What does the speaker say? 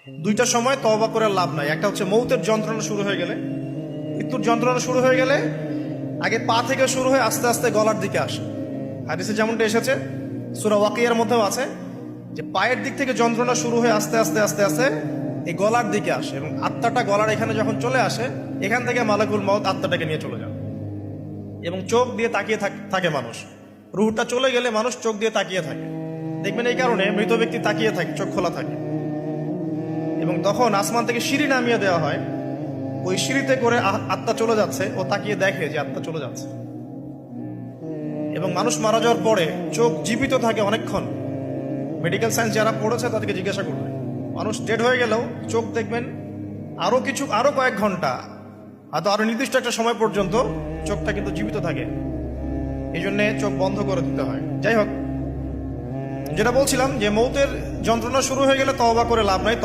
দুইটা সময় তওবা করে লাভ নাই। একটা হচ্ছে মৌতের যন্ত্রণা শুরু হয়ে গেলে, মৃত্যুর যন্ত্রণা শুরু হয়ে গেলে আগে পা থেকে শুরু হয়ে আস্তে আস্তে গলার দিকে আসে। হাদিসে যেমনটা এসেছে, সূরা ওয়াকিয়ার মধ্যেও আছে যে পায়ের দিক থেকে যন্ত্রণা শুরু হয়ে আস্তে আস্তে আস্তে আস্তে এই গলার দিকে আসে, এবং আত্মাটা গলার এখানে যখন চলে আসে, এখান থেকে মালাকুল মউত আত্মাটাকে নিয়ে চলে যায়। এবং চোখ দিয়ে তাকিয়ে থাকে মানুষ, রুহটা চলে গেলে মানুষ চোখ দিয়ে তাকিয়ে থাকে। দেখবেন এই কারণে মৃত ব্যক্তি তাকিয়ে থাকে, চোখ খোলা থাকে। এবং তখন আসমান থেকে সিঁড়ি নামিয়ে দেওয়া হয়, ওই সিঁড়িতে করে আত্মা চলে যাচ্ছে, ও তাকিয়ে দেখে যে আত্মা চলে যাচ্ছে। এবং মানুষ মারা যাওয়ার পরে চোখ জীবিত থাকে অনেকক্ষণ। মেডিকেল সায়েন্স যারা পড়েছে তাদেরকে জিজ্ঞাসা করবে, মানুষ ডেড হয়ে গেলেও চোখ দেখবেন আরো কয়েক ঘন্টা, হয়তো আরো নির্দিষ্ট একটা সময় পর্যন্ত চোখটা কিন্তু জীবিত থাকে। এই জন্যে চোখ বন্ধ করে দিতে হয়। যাই হোক, যেটা বলছিলাম যে মৌতের যন্ত্রণা শুরু হয়ে গেলে তওবা করে লাভ নাই।